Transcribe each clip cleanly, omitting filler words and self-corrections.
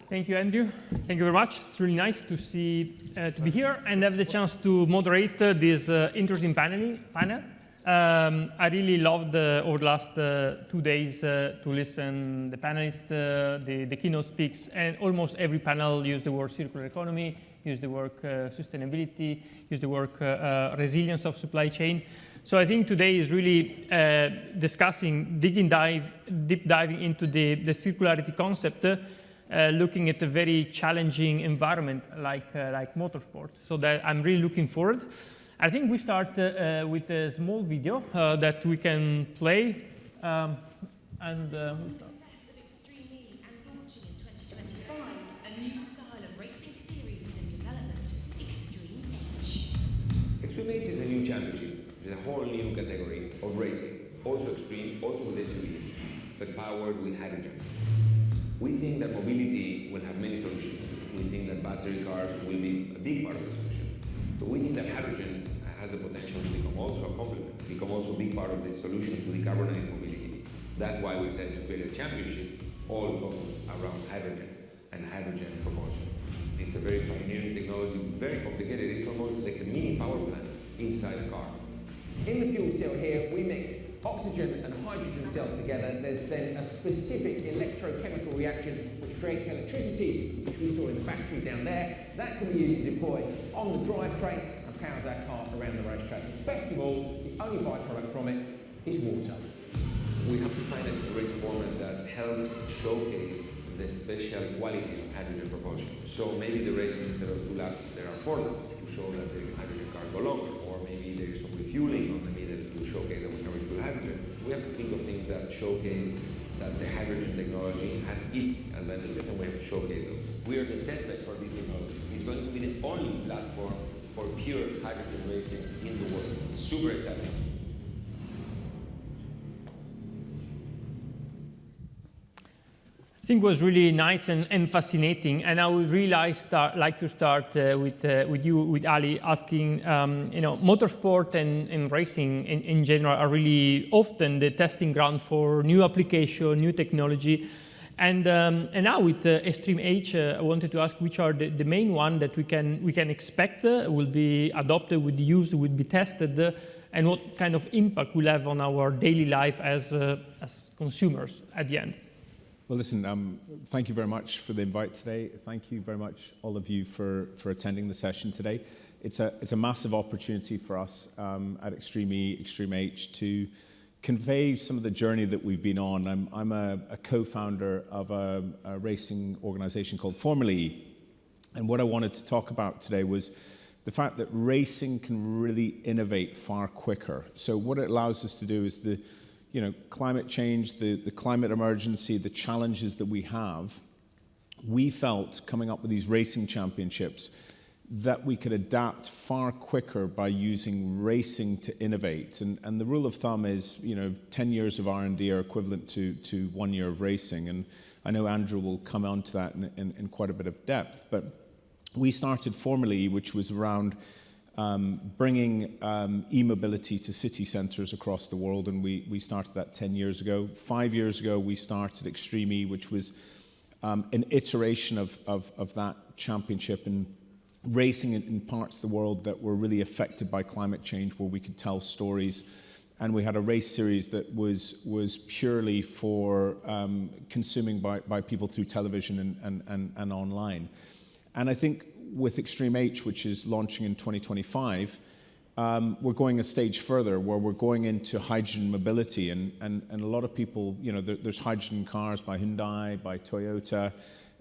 Thank you, Andrew. Thank you very much. It's really nice to to be here and have the chance to moderate this interesting panel. I really loved over the last 2 days to listen the panelists, the keynote speaks, and almost every panel used the word circular economy, used the word sustainability, used the word resilience of supply chain. So I think today is really discussing, deep diving into the circularity concept, looking at a very challenging environment like motorsport. So that I'm really looking forward. I think we start with a small video that we can play. Success of Extreme E and launching in 2025, a new style of racing series is in development, Extreme H. Extreme H is a new championship. It's a whole new category of racing. Also extreme, also with SUVs, but powered with hydrogen. We think that mobility will have many solutions. We think that battery cars will be a big part of the solution. But we think that hydrogen has the potential to become also a complement, become also a big part of the solution to decarbonize mobility. That's why we decided to create a championship all focused around hydrogen and hydrogen propulsion. It's a very pioneering technology, very complicated. It's almost like a mini power plant inside a car. In the fuel cell here, we mix oxygen and hydrogen cells together. There's then a specific electrochemical reaction which creates electricity, which we store in the battery down there. That can be used to deploy on the drivetrain and powers our car around the racetrack. Best of all, the only byproduct from it is water. We have to find a race format that helps showcase the special qualities of hydrogen propulsion. So maybe the race, instead of 2 laps, there are 4 laps to show that the hydrogen cars go longer, or maybe there is some refueling on the middle to showcase that we can refuel hydrogen. We have to think of things that showcase that the hydrogen technology has its advantages, and we have to showcase those. We are the testbed for this technology. It's going to be the only platform for pure hydrogen racing in the world. Super exciting. I think it was really nice and fascinating, and I would really like to start with Ali, asking, motorsport and racing in general are really often the testing ground for new application, new technology, and now with Extreme H, I wanted to ask which are the main one that we can expect will be adopted, will be used, will be tested, and what kind of impact will have on our daily life as consumers at the end. Well, listen, thank you very much for the invite today. Thank you very much, all of you, for attending the session today. It's a massive opportunity for us at Extreme E, Extreme H to convey some of the journey that we've been on. I'm a co-founder of a racing organization called Formula E. And what I wanted to talk about today was the fact that racing can really innovate far quicker. So what it allows us to do is climate change, the climate emergency, the challenges that we have, we felt coming up with these racing championships that we could adapt far quicker by using racing to innovate. And the rule of thumb is, 10 years of R&D are equivalent to 1 year of racing. And I know Andrew will come on to that in quite a bit of depth. But we started Formula E, which was around bringing e-mobility to city centres across the world, and we started that 10 years ago. 5 years ago, we started Extreme E, which was an iteration of that championship and racing in parts of the world that were really affected by climate change, where we could tell stories. And we had a race series that was purely for consuming by people through television and online. And I think with Extreme H, which is launching in 2025, we're going a stage further, where we're going into hydrogen mobility. And a lot of people, there's hydrogen cars by Hyundai, by Toyota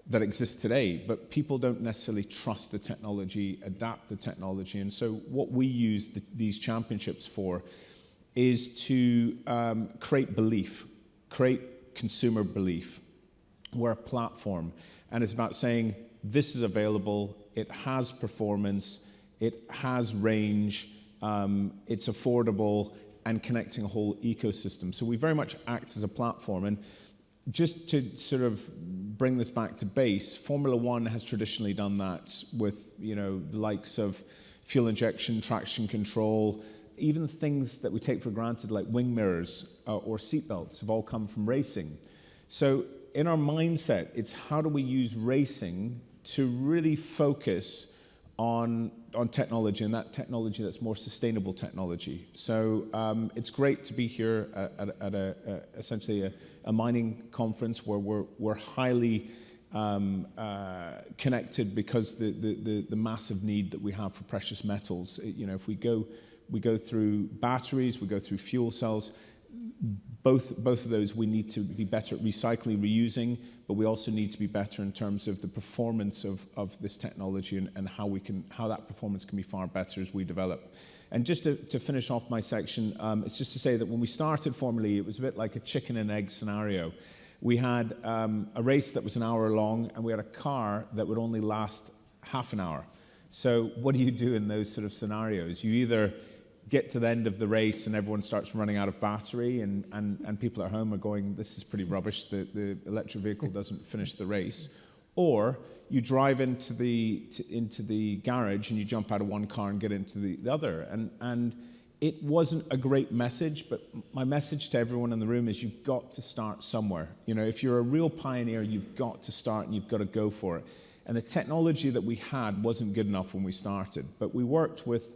that exist today, but people don't necessarily trust the technology, adapt the technology. And so what we use these championships for is to create belief, create consumer belief. We're a platform, and it's about saying, this is available, it has performance, it has range, it's affordable, and connecting a whole ecosystem. So we very much act as a platform. And just to sort of bring this back to base, Formula One has traditionally done that with the likes of fuel injection, traction control, even things that we take for granted like wing mirrors or seatbelts have all come from racing. So in our mindset, it's how do we use racing to really focus on technology, and that technology that's more sustainable technology. So it's great to be here at essentially a mining conference where we're highly connected because the massive need that we have for precious metals. If we go through batteries, we go through fuel cells. Both of those we need to be better at recycling, reusing, but we also need to be better in terms of the performance of this technology and how that performance can be far better as we develop. And just to finish off my section, it's just to say that when we started Formula E, it was a bit like a chicken and egg scenario. We had a race that was an hour long, and we had a car that would only last half an hour. So what do you do in those sort of scenarios? You either get to the end of the race and everyone starts running out of battery and people at home are going, this is pretty rubbish, the electric vehicle doesn't finish the race. Or you drive into the garage and you jump out of one car and get into the other. And it wasn't a great message, but my message to everyone in the room is you've got to start somewhere. If you're a real pioneer, you've got to start and you've got to go for it. And the technology that we had wasn't good enough when we started, but we worked with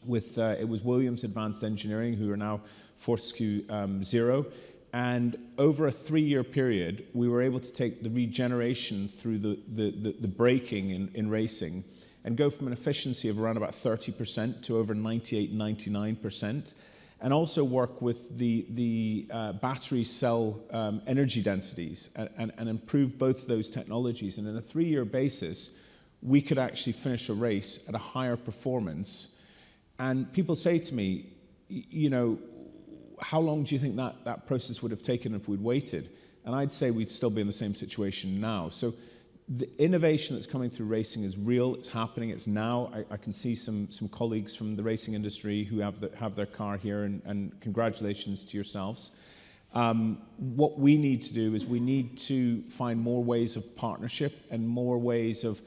it was Williams Advanced Engineering, who are now Fortescue Zero, and over a 3-year period, we were able to take the regeneration through the braking in racing and go from an efficiency of around about 30% to over 98, 99%, and also work with the battery cell energy densities and improve both of those technologies. And in a 3-year basis, we could actually finish a race at a higher performance. And people say to me, how long do you think that process would have taken if we'd waited? And I'd say we'd still be in the same situation now. So the innovation that's coming through racing is real, it's happening, it's now. I can see some colleagues from the racing industry who have their car here, and congratulations to yourselves. What we need to do is we need to find more ways of partnership and more ways of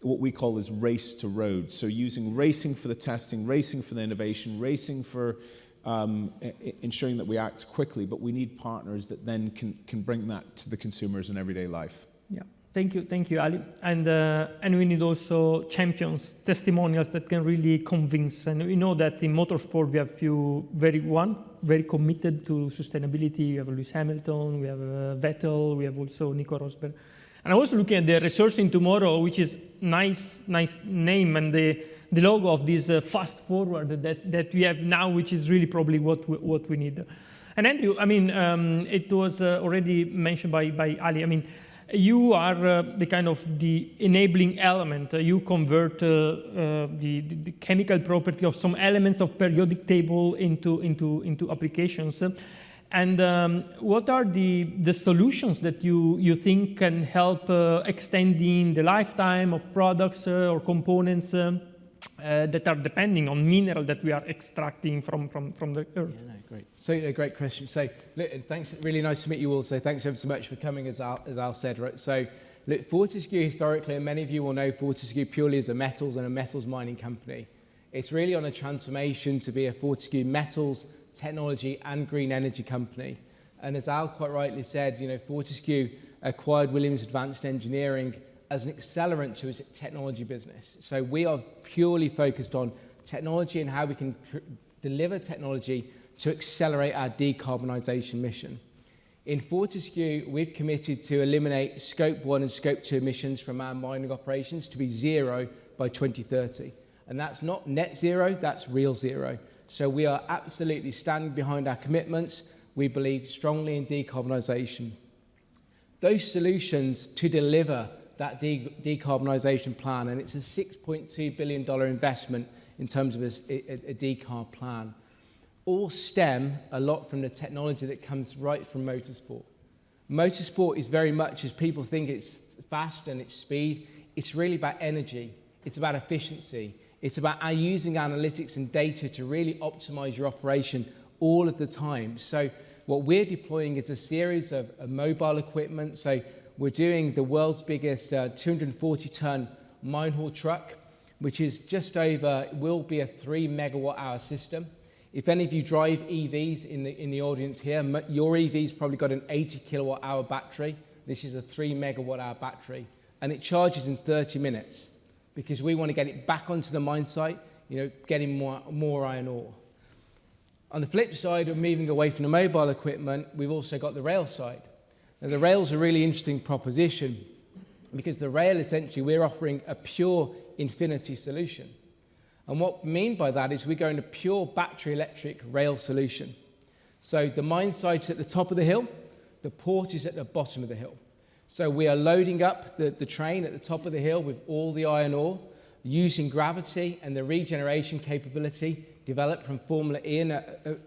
what we call is race to road. So using racing for the testing, racing for the innovation, racing for ensuring that we act quickly, but we need partners that then can bring that to the consumers in everyday life. Yeah, thank you, Ali. And we need also champions, testimonials that can really convince. And we know that in motorsport we have few very committed to sustainability. We have Lewis Hamilton, we have Vettel, we have also Nico Rosberg. And I'm also looking at the Resourcing Tomorrow, which is nice name, and the logo of this fast forward that we have now, which is really probably what we need. And Andrew, it was already mentioned by Ali. You are the kind of the enabling element. You convert the chemical property of some elements of periodic table into applications. And what are the solutions that you think can help extending the lifetime of products or components that are depending on mineral that we are extracting from the earth? Yeah, no, great. So, great question. So, look, thanks. Really nice to meet you all. So, thanks ever so much for coming, as Al said. Right. So, look, Fortescue historically, and many of you will know Fortescue purely as a metals and a metals mining company. It's really on a transformation to be a Fortescue metals, technology and green energy company. And as Al quite rightly said, Fortescue acquired Williams Advanced Engineering as an accelerant to its technology business. So we are purely focused on technology and how we can deliver technology to accelerate our decarbonisation mission. In Fortescue, we've committed to eliminate Scope 1 and Scope 2 emissions from our mining operations to be zero by 2030. And that's not net zero, that's real zero. So we are absolutely standing behind our commitments. We believe strongly in decarbonisation. Those solutions to deliver that decarbonisation plan, and it's a $6.2 billion investment in terms of a decarb plan, all stem a lot from the technology that comes right from motorsport. Motorsport is very much, as people think it's fast and it's speed, it's really about energy, it's about efficiency. It's about using analytics and data to really optimize your operation all of the time. So what we're deploying is a series of mobile equipment. So we're doing the world's biggest 240-ton mine haul truck, which is will be a 3 megawatt-hour system. If any of you drive EVs in the audience here, your EV's probably got an 80 kilowatt-hour battery. This is a 3 megawatt hour battery, and it charges in 30 minutes because we want to get it back onto the mine site, getting more iron ore. On the flip side of moving away from the mobile equipment, we've also got the rail side. Now, the rail's a really interesting proposition because the rail, essentially, we're offering a pure infinity solution. And what we mean by that is we're going to pure battery electric rail solution. So the mine site's at the top of the hill, the port is at the bottom of the hill. So we are loading up the train at the top of the hill with all the iron ore, using gravity and the regeneration capability developed from Formula E and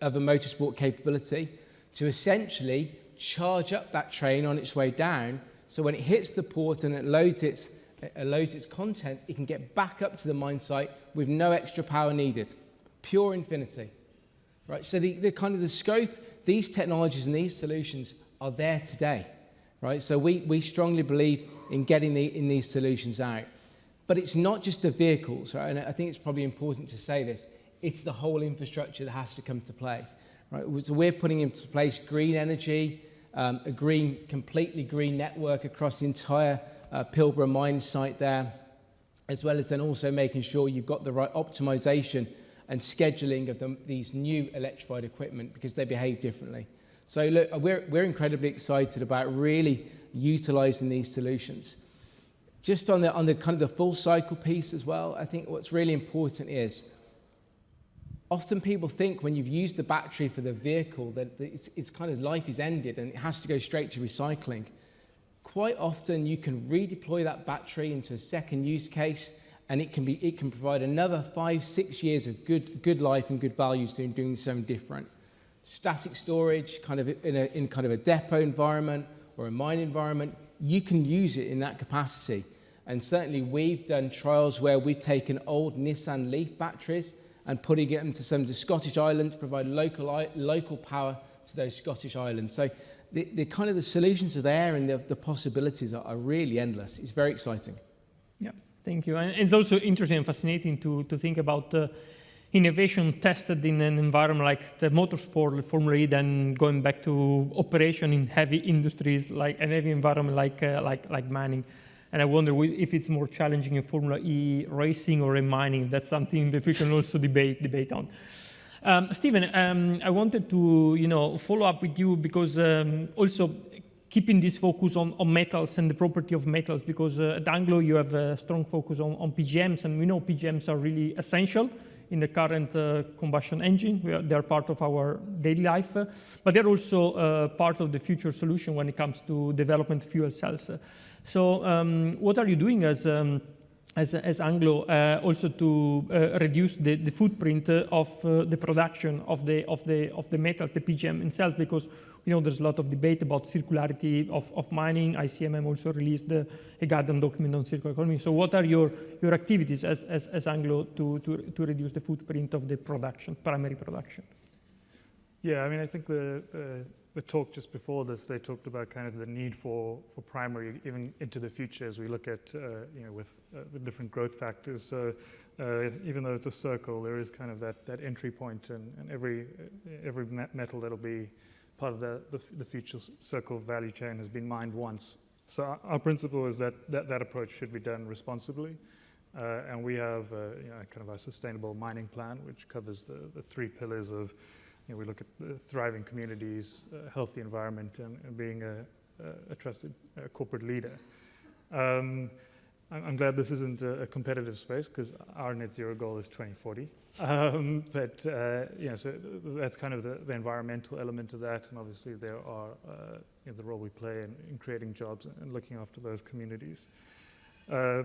other motorsport capability to essentially charge up that train on its way down, so when it hits the port and it loads its content, it can get back up to the mine site with no extra power needed. Pure infinity. Right? So the kind of the scope, these technologies and these solutions are there today. Right? So we strongly believe in getting these solutions out. But it's not just the vehicles, right? And I think it's probably important to say this. It's the whole infrastructure that has to come to play. Right? So we're putting into place green energy, a completely green network across the entire Pilbara mine site there, as well as then also making sure you've got the right optimization and scheduling of these new electrified equipment because they behave differently. So look, we're incredibly excited about really utilizing these solutions. Just on the kind of the full cycle piece as well, I think what's really important is often people think when you've used the battery for the vehicle that it's kind of life is ended and it has to go straight to recycling. Quite often you can redeploy that battery into a second use case and it can provide another 5-6 years of good life and good values doing something different. Static storage, kind of in kind of a depot environment or a mine environment, you can use it in that capacity. And certainly we've done trials where we've taken old Nissan Leaf batteries and putting it into some of the Scottish islands, provide local power to those Scottish islands. So the kind of the solutions are there and the possibilities are really endless. It's very exciting. Yeah, thank you. And it's also interesting and fascinating to think about innovation tested in an environment like the motorsport, Formula E, then going back to operation in heavy industries like an heavy environment like mining. And I wonder if it's more challenging in Formula E racing or in mining. That's something that we can also debate on. Stephen, I wanted to follow up with you because also keeping this focus on metals and the property of metals, because at Anglo you have a strong focus on PGMs, and we know PGMs are really essential in the current combustion engine. They're part of our daily life, but they're also part of the future solution when it comes to development fuel cells. So what are you doing as Anglo also to reduce the footprint of the production of the metals, the PGM itself? Because there's a lot of debate about circularity of mining. ICMM also released a guidance document on circular economy. So what are your activities as Anglo to reduce the footprint of the primary production? Yeah, I mean, I think the talk just before this, they talked about kind of the need for primary even into the future as we look at, with the different growth factors. So even though it's a circle, there is kind of that entry point, and every metal that'll be part of the future circle value chain has been mined once. So our principle is that approach should be done responsibly. And we have kind of our sustainable mining plan, which covers the 3 pillars of we look at thriving communities, a healthy environment, and being a trusted corporate leader. I'm glad this isn't a competitive space because our net zero goal is 2040. So that's kind of the environmental element of that, and obviously there are the role we play in creating jobs and looking after those communities. To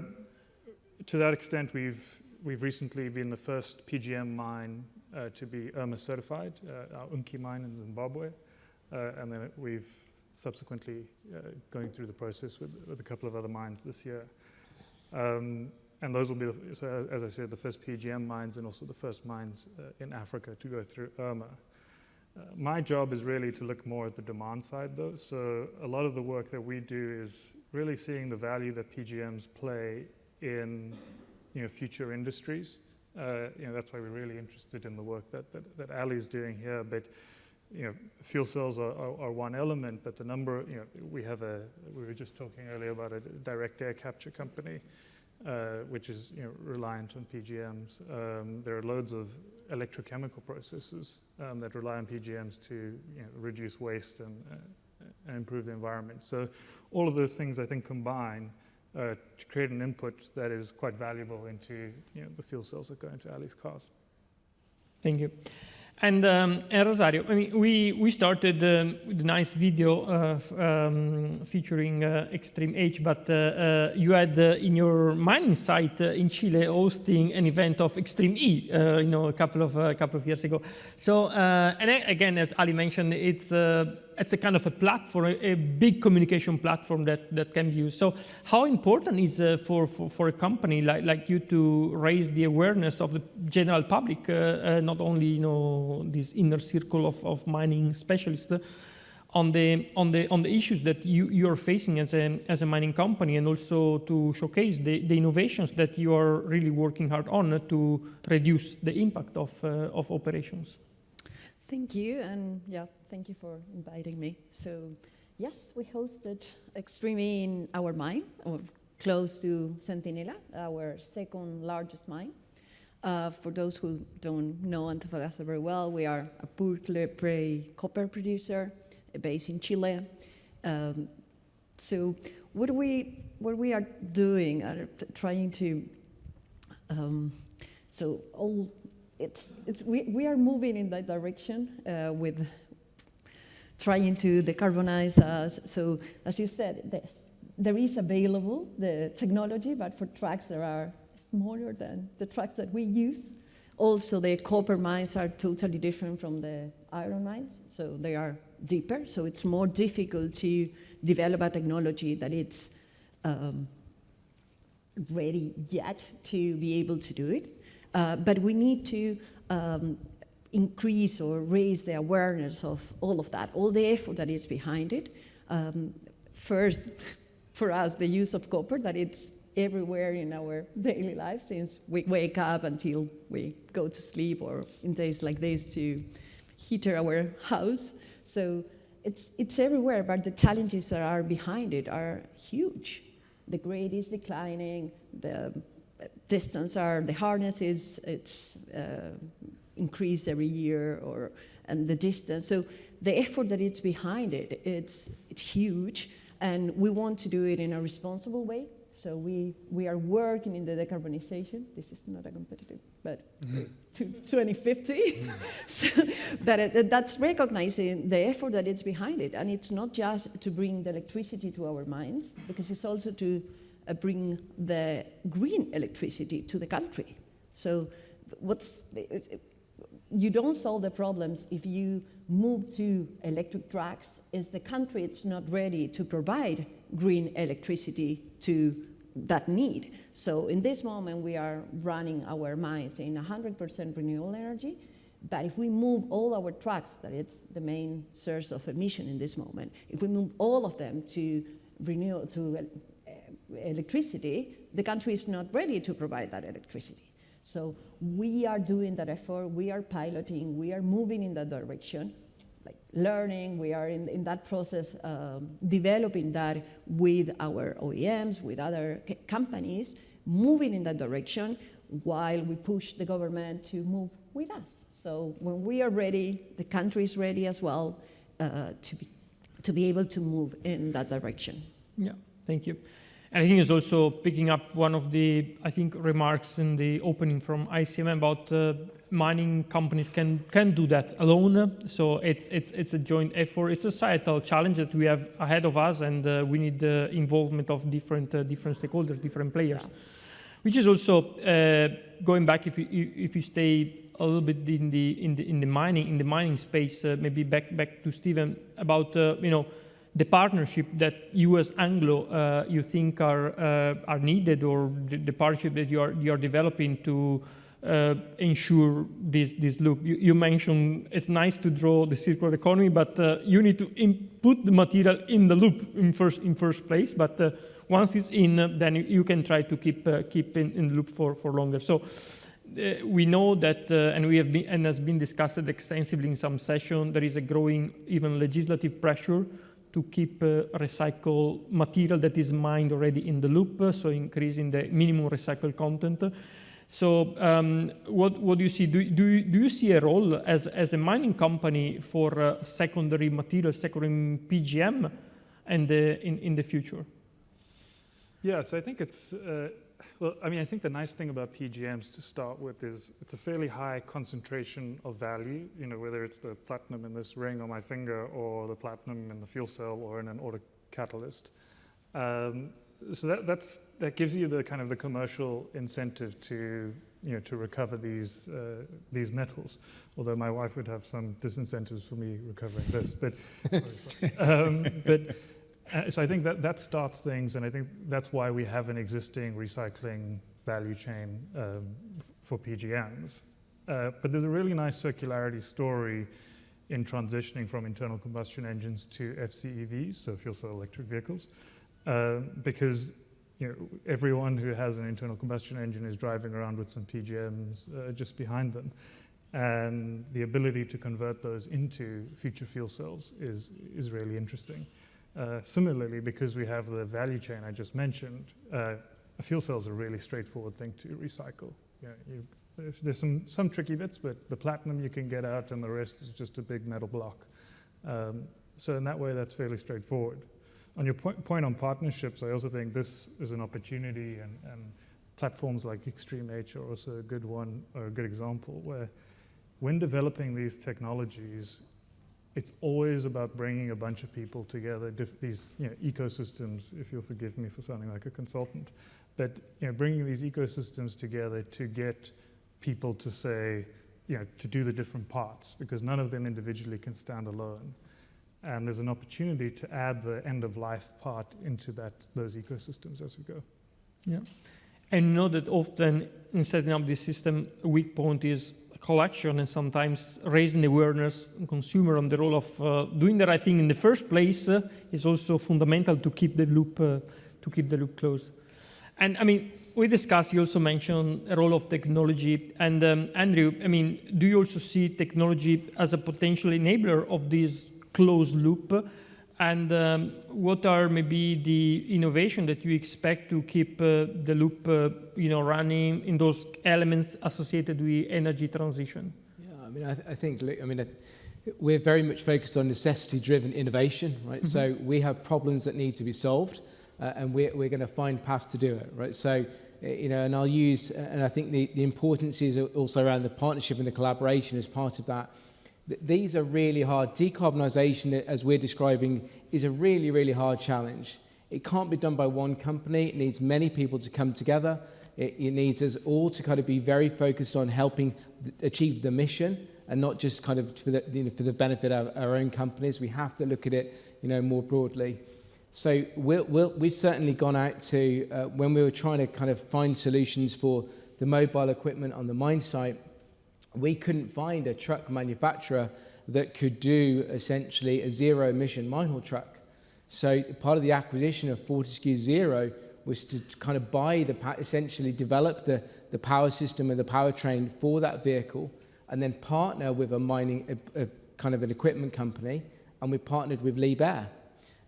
that extent, we've recently been the first PGM mine to be IRMA certified, our Unki mine in Zimbabwe, and then we've subsequently going through the process with a couple of other mines this year. And those will be, so as I said, the first PGM mines and also the first mines in Africa to go through IRMA. My job is really to look more at the demand side though, so a lot of the work that we do is really seeing the value that PGMs play in future industries. That's why we're really interested in the work that Ali's doing here. But fuel cells are one element, but the number, we were just talking earlier about a direct air capture company, which is reliant on PGMs. There are loads of electrochemical processes that rely on PGMs to reduce waste and improve the environment. So all of those things, I think, combine to create an input that is quite valuable into the fuel cells that go into Ali's cars. Thank you. And Rosario, I mean, we started with a nice video featuring Extreme H, but you had in your mining site in Chile hosting an event of Extreme E, a couple of years ago. So, and again, as Ali mentioned, it's a kind of a platform, a big communication platform that can be used. So how important is for a company like you to raise the awareness of the general public, not only this inner circle of mining specialists, on the issues that you are facing as a mining company, and also to showcase the innovations that you are really working hard on to reduce the impact of operations. Thank you, and thank you for inviting me. So, yes, we hosted Extreme E in our mine, close to Centinela, our second largest mine. For those who don't know Antofagasta very well, we are a pure clay copper producer based in Chile. So, what we are doing are trying to we are moving in that direction with trying to decarbonize us. So, as you said, there is available the technology, but for trucks that are smaller than the trucks that we use. Also, the copper mines are totally different from the iron mines, so they are deeper. So it's more difficult to develop a technology that it's ready yet to be able to do it. But we need to increase or raise the awareness of all of that, all the effort that is behind it. First, for us, the use of copper, that it's everywhere in our daily life, since we wake up until we go to sleep, or in days like this to heat our house. So it's everywhere, but the challenges that are behind it are huge. The grade is declining, the distance the hardness it's increased every year, and the distance. So the effort that it's behind it, it's huge, and we want to do it in a responsible way. So we are working in the decarbonization. This is not a competitive, but to 2050. So that's recognizing the effort that it's behind it, and it's not just to bring the electricity to our mines, because it's also to bring the green electricity to the country. So you don't solve the problems if you move to electric trucks. Is the country it's not ready to provide green electricity to that need. So in this moment, we are running our mines in 100% renewable energy. But if we move all our trucks, that it's the main source of emission in this moment, if we move all of them to electricity, the country is not ready to provide that electricity. So we are doing that effort, we are piloting, we are moving in that direction, like learning, we are in that process, developing that with our OEMs, with other companies, moving in that direction while we push the government to move with us. So when we are ready, the country is ready as well to be able to move in that direction. Yeah, thank you. And I think it's also picking up one of the, remarks in the opening from ICMM about mining companies can do that alone. So it's a joint effort. It's a societal challenge that we have ahead of us, and we need the involvement of different stakeholders, different players. Yeah. Which is also going back, if you stay a little bit in the mining space, maybe back to Stephen about the partnership that you as Anglo you think are needed, or the partnership that you are developing to ensure this loop. You mentioned it's nice to draw the circular economy, but you need to put the material in the loop in first place. But once it's in, then you can try to keep in the loop for longer. So we know that, and we have been, and has been discussed extensively in some session, there is a growing even legislative pressure to keep recycled material that is mined already in the loop, so increasing the minimum recycled content. So what do you see? Do you see a role as a mining company for secondary material, secondary PGM, and in the future? Yeah, so I think it's, well, I mean, I think the nice thing about PGMs to start with is it's a fairly high concentration of value, you know, whether it's the platinum in this ring on my finger or the platinum in the fuel cell or in an auto catalyst. So that gives you the kind of the commercial incentive to, you know, to recover these metals. Although my wife would have some disincentives for me recovering this, but so I think that starts things, and I think that's why we have an existing recycling value chain for PGMs. But there's a really nice circularity story in transitioning from internal combustion engines to FCEVs, so fuel cell electric vehicles. Because, you know, everyone who has an internal combustion engine is driving around with some PGMs just behind them, and the ability to convert those into future fuel cells is really interesting. Similarly, because we have the value chain I just mentioned, a fuel cell is a really straightforward thing to recycle. Yeah, there's some tricky bits, but the platinum you can get out, and the rest is just a big metal block. So in that way, that's fairly straightforward. On your point on partnerships, I also think this is an opportunity, and platforms like Extreme H are also a good one, or a good example, where when developing these technologies, it's always about bringing a bunch of people together, these, you know, ecosystems, if you'll forgive me for sounding like a consultant, but, you know, bringing these ecosystems together to get people to say, you know, to do the different parts, because none of them individually can stand alone. And there's an opportunity to add the end-of-life part into those ecosystems as we go. Yeah, and know that often in setting up this system, a weak point is collection, and sometimes raising the awareness in consumer on the role of doing the right thing in the first place is also fundamental to keep the loop closed. And I mean, we discussed, you also mentioned a role of technology, and Andrew, I mean, do you also see technology as a potential enabler of this closed loop? And what are maybe the innovation that you expect to keep the loop, you know, running in those elements associated with energy transition? Yeah, I mean, I think we're very much focused on necessity-driven innovation, right? Mm-hmm. So we have problems that need to be solved, and we're going to find paths to do it, right? So, you know, and I'll use, and I think the importance is also around the partnership and the collaboration as part of that. These are really hard. Decarbonisation, as we're describing, is a really, really hard challenge. It can't be done by one company. It needs many people to come together. It needs us all to kind of be very focused on helping achieve the mission, and not just kind of for the benefit of our own companies. We have to look at it, you know, more broadly. So we've certainly gone out to, when we were trying to kind of find solutions for the mobile equipment on the mine site, we couldn't find a truck manufacturer that could do essentially a zero-emission mine haul truck. So part of the acquisition of Fortescue Zero was to kind of essentially develop the power system and the powertrain for that vehicle, and then partner with a kind of an equipment company, and we partnered with Liebherr.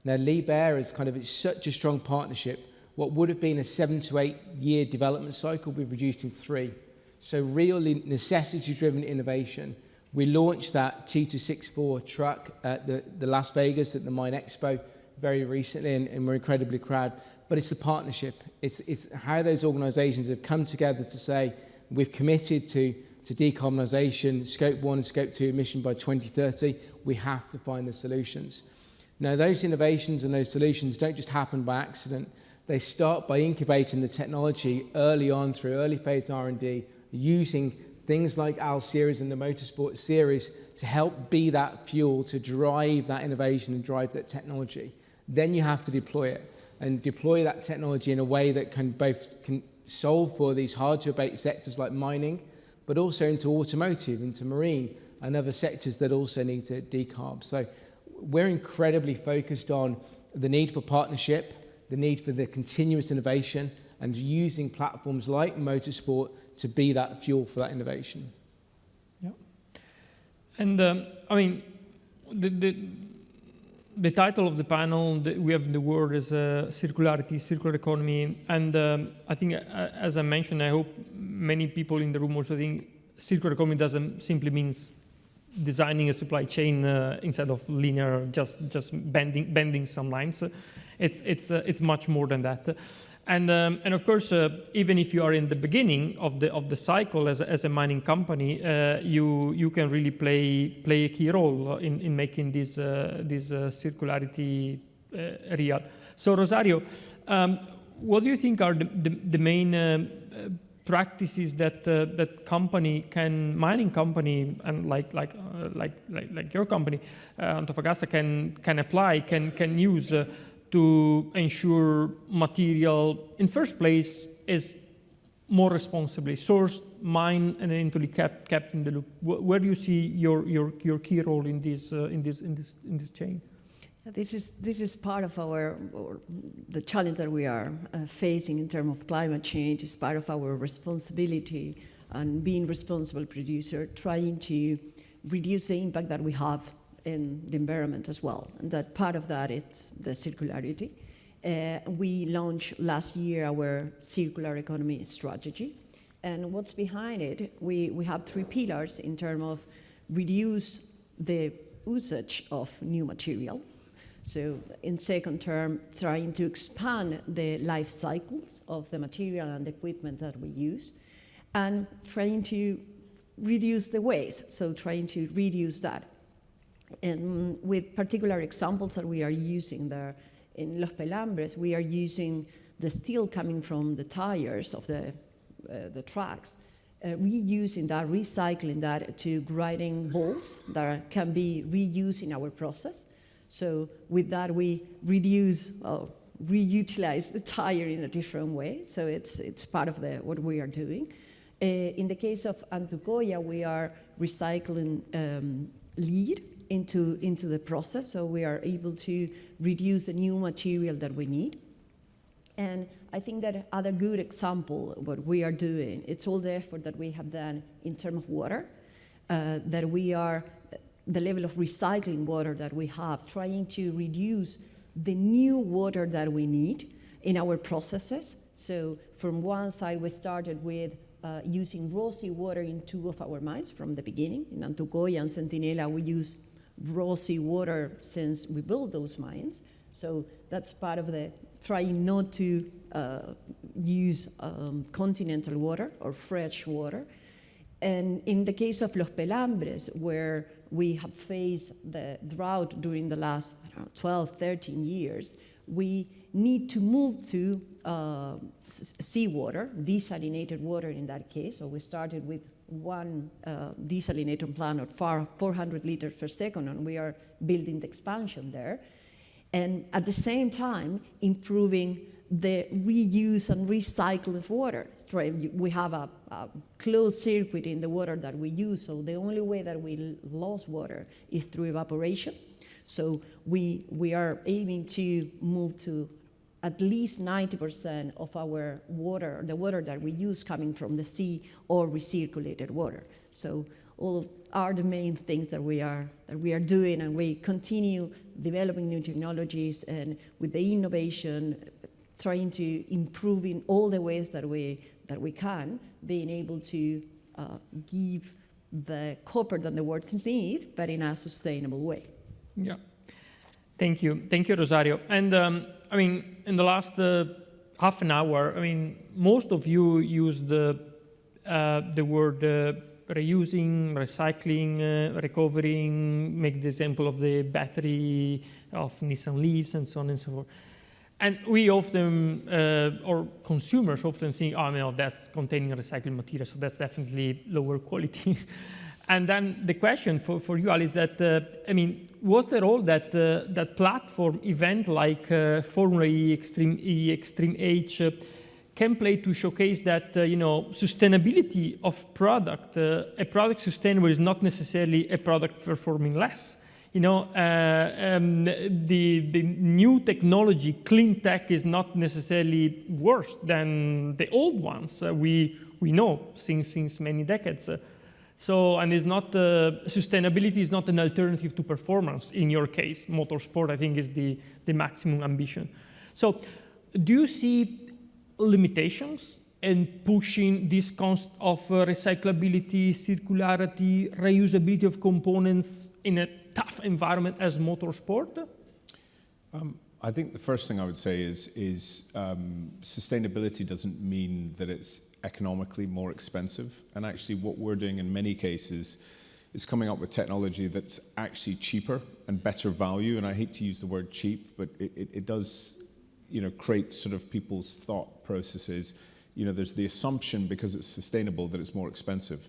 Now Liebherr is it's such a strong partnership. What would have been a 7 to 8 year development cycle, we've reduced in 3. So really necessity-driven innovation. We launched that T264 truck at the Las Vegas at the Mine Expo very recently, and we're incredibly proud. But it's the partnership. It's how those organisations have come together to say we've committed to decarbonisation, Scope 1 and Scope 2 emission by 2030. We have to find the solutions. Now, those innovations and those solutions don't just happen by accident. They start by incubating the technology early on through early phase R&D, using things like our series and the Motorsport series to help be that fuel to drive that innovation and drive that technology. Then you have to deploy it, and deploy that technology in a way that can solve for these hard to abate sectors like mining, but also into automotive, into marine, and other sectors that also need to decarb. So we're incredibly focused on the need for partnership, the need for the continuous innovation, and using platforms like Motorsport to be that fuel for that innovation. Yeah. And I mean, the title of the panel, we have the word is circularity, circular economy. And I think, as I mentioned, I hope many people in the room also think circular economy doesn't simply mean designing a supply chain instead of linear, just bending some lines. It's much more than that. And of course, even if you are in the beginning of the cycle as a mining company, you can really play a key role in making this circularity real. So Rosario, what do you think are the main practices that mining company and like your company, Antofagasta, can apply, can use to ensure material, in first place, is more responsibly sourced, mined, and eventually kept in the loop? Where do you see your key role in this chain? This is part of the challenge that we are facing in terms of climate change. Is part of our responsibility and being responsible producer, trying to reduce the impact that we have in the environment as well. And that part of that is the circularity. We launched last year our circular economy strategy. And what's behind it, we have 3 pillars in terms of reduce the usage of new material. So in second term, trying to expand the life cycles of the material and the equipment that we use, and trying to reduce the waste, so trying to reduce that. And with particular examples that we are using there, in Los Pelambres, we are using the steel coming from the tires of the trucks, reusing that, recycling that to grinding balls that can be reused in our process. So with that, we reutilize the tire in a different way. So it's part of what we are doing. In the case of Antucoya, we are recycling lead into the process, so we are able to reduce the new material that we need. And I think that other good example of what we are doing, it's all the effort that we have done in terms of water, that we are, the level of recycling water that we have, trying to reduce the new water that we need in our processes. So from one side, we started with using raw seawater in 2 of our mines from the beginning. In Antucoya and Centinela, we use raw seawater since we built those mines. So that's part of the trying not to use continental water or fresh water. And in the case of Los Pelambres, where we have faced the drought during the last 12, 13 years, we need to move to seawater, desalinated water in that case. So we started with one desalinator plant of 400 liters per second, and we are building the expansion there. And at the same time, improving the reuse and recycle of water. We have a closed circuit in the water that we use, so the only way that we lose water is through evaporation. So we are aiming to move to at least 90% of our water, the water that we use coming from the sea, or recirculated water. So all are the main things that we are doing, and we continue developing new technologies and with the innovation, trying to improve in all the ways that we can, being able to give the copper that the world needs, but in a sustainable way. Yeah, thank you, Rosario. And I mean, in the last half an hour, I mean, most of you used the word reusing, recycling, recovering, make the example of the battery of Nissan Leafs and so on and so forth. And we often, or consumers often think, oh, no, that's containing recycled material, so that's definitely lower quality. And then the question for you all is that, I mean, was there all that platform event like Formula E, Extreme H, can play to showcase that, sustainability of product, a product sustainable is not necessarily a product performing less. The new technology, clean tech, is not necessarily worse than the old ones. We we know since many decades. So, and it's not, sustainability is not an alternative to performance in your case. Motorsport, I think, is the maximum ambition. So, do you see limitations in pushing this concept of recyclability, circularity, reusability of components in a tough environment as motorsport? I think the first thing I would say is sustainability doesn't mean that it's economically more expensive. And actually what we're doing in many cases is coming up with technology that's actually cheaper and better value. And I hate to use the word cheap, but it does, create sort of people's thought processes. There's the assumption because it's sustainable that it's more expensive.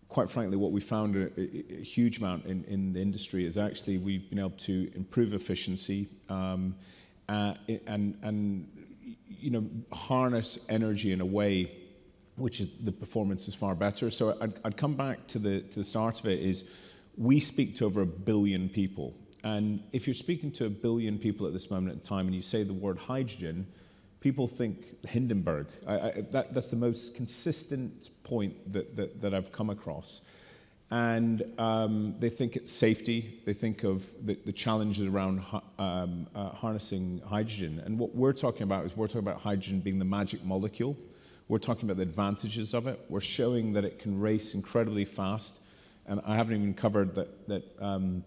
Quite frankly, what we found a huge amount in the industry is actually we've been able to improve efficiency and harness energy in a way which is, the performance is far better. So I'd come back to the start of it is we speak to over 1 billion people. And if you're speaking to 1 billion people at this moment in time and you say the word hydrogen, people think Hindenburg. That's the most consistent point that I've come across. And they think it's safety. They think of the challenges around harnessing hydrogen. And what we're talking about is we're talking about hydrogen being the magic molecule. We're talking about the advantages of it. We're showing that it can race incredibly fast. And I haven't even covered that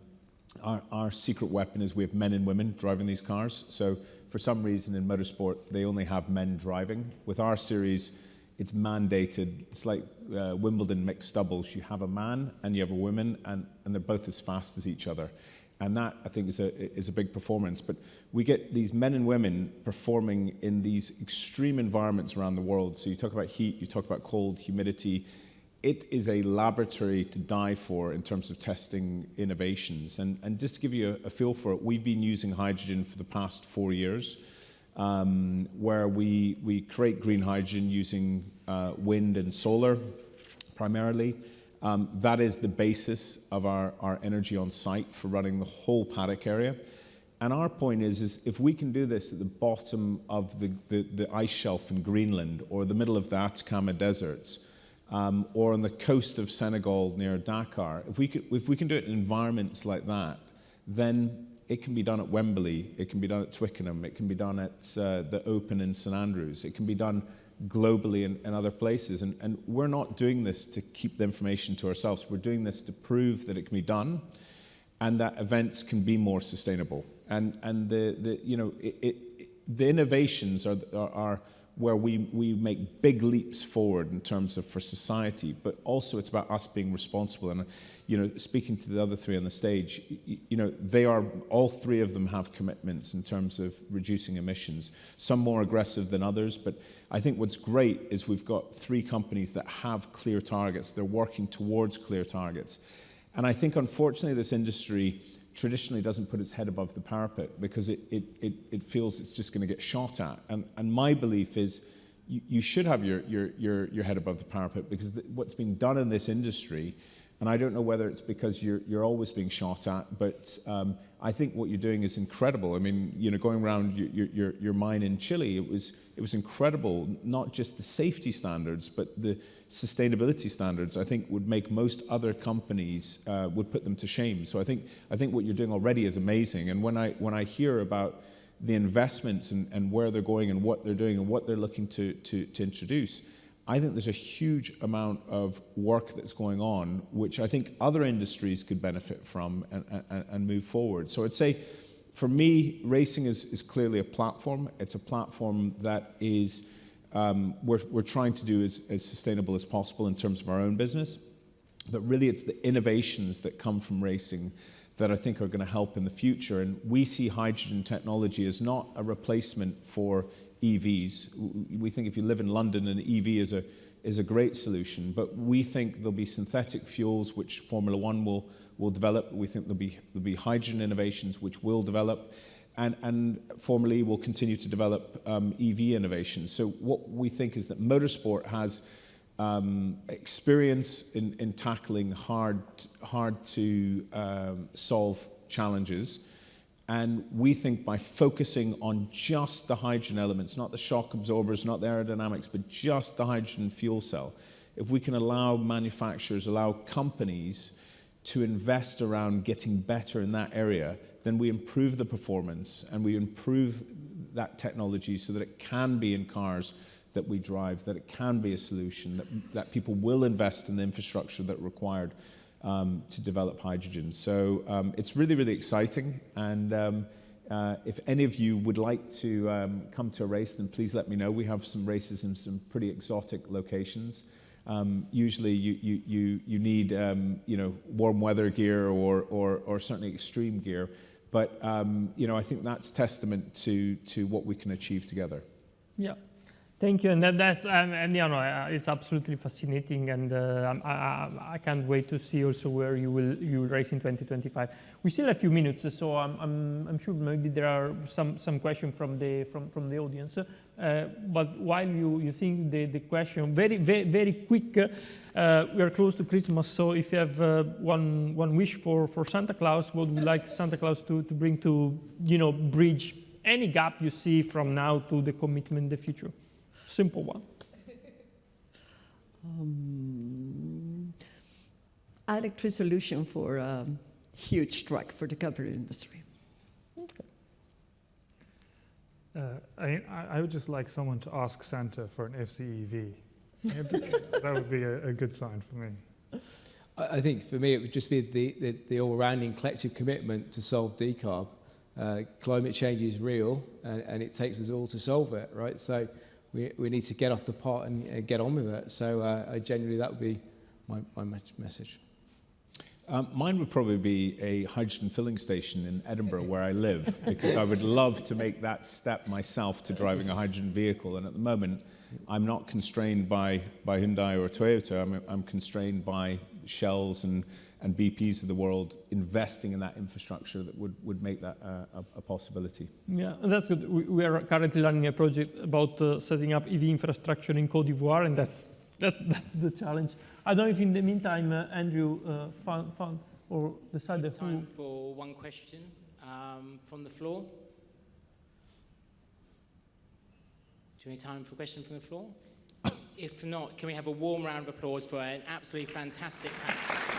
our secret weapon is we have men and women driving these cars. So for some reason in motorsport, they only have men driving. With our series, it's mandated. It's like Wimbledon mixed doubles. You have a man and you have a woman, and they're both as fast as each other. And that, I think, is a big performance. But we get these men and women performing in these extreme environments around the world. So you talk about heat, you talk about cold, humidity. It is a laboratory to die for in terms of testing innovations. And just to give you a feel for it, we've been using hydrogen for the past 4 years, where we create green hydrogen using wind and solar primarily. That is the basis of our energy on site for running the whole paddock area. And our point is if we can do this at the bottom of the ice shelf in Greenland or the middle of the Atacama deserts, or on the coast of Senegal near Dakar, if we can do it in environments like that, then it can be done at Wembley, it can be done at Twickenham, it can be done at the Open in St Andrews, it can be done globally in other places. And we're not doing this to keep the information to ourselves. We're doing this to prove that it can be done and that events can be more sustainable. And the innovations are where we make big leaps forward in terms of for society, but also it's about us being responsible. And speaking to the other three on the stage, all three of them have commitments in terms of reducing emissions, some more aggressive than others. But I think what's great is we've got 3 companies that have clear targets. They're working towards clear targets. And I think, unfortunately, this industry traditionally doesn't put its head above the parapet because it feels it's just going to get shot at. And my belief is you should have your head above the parapet because what's being done in this industry, and I don't know whether it's because you're always being shot at, but I think what you're doing is incredible. I mean, going around your mine in Chile, it was incredible. Not just the safety standards, but the sustainability standards. I think would make most other companies would put them to shame. So I think what you're doing already is amazing. And when I hear about the investments and where they're going and what they're doing and what they're looking to introduce, I think there's a huge amount of work that's going on, which I think other industries could benefit from and move forward. So I'd say, for me, racing is clearly a platform. It's a platform that is we're trying to do as sustainable as possible in terms of our own business. But really, it's the innovations that come from racing that I think are going to help in the future. And we see hydrogen technology as not a replacement for EVs. We think if you live in London, an EV is a great solution, but we think there'll be synthetic fuels which Formula One will develop. We think there'll be hydrogen innovations which will develop, and Formula E will continue to develop EV innovations. So what we think is that motorsport has experience in tackling hard to solve challenges. And we think by focusing on just the hydrogen elements, not the shock absorbers, not the aerodynamics, but just the hydrogen fuel cell, if we can allow manufacturers, allow companies to invest around getting better in that area, then we improve the performance and we improve that technology so that it can be in cars that we drive, that it can be a solution, that people will invest in the infrastructure that required to develop hydrogen. So it's really, really exciting. And if any of you would like to come to a race, then please let me know. We have some races in some pretty exotic locations. Usually you need warm weather gear or certainly extreme gear. But I think that's testament to what we can achieve together. Yeah. Thank you, and that's it's absolutely fascinating, and I can't wait to see also where you will race in 2025. We still have a few minutes, so I'm sure maybe there are some questions from the audience. But while you think the question, very quick, we are close to Christmas, so if you have one wish for Santa Claus, what would you like Santa Claus to bring to bridge any gap you see from now to the commitment in the future? Simple one. Electric solution for a huge truck for the car industry. Okay. I would just like someone to ask Santa for an FCEV. That would be a good sign for me. I think for me it would just be the all-rounding collective commitment to solve decarb. Climate change is real, and it takes us all to solve it, right? So we need to get off the pot and get on with it. So genuinely that would be my message. Mine would probably be a hydrogen filling station in Edinburgh where I live, because I would love to make that step myself to driving a hydrogen vehicle. And at the moment, I'm not constrained by Hyundai or Toyota. I'm constrained by Shells and BPs of the world investing in that infrastructure that would make that a possibility. Yeah, that's good. We are currently running a project about setting up EV infrastructure in Côte d'Ivoire, and that's the challenge. I don't know if in the meantime, Andrew found or decided who... Time for one question from the floor. Do we have time for a question from the floor? If not, can we have a warm round of applause for an absolutely fantastic panel?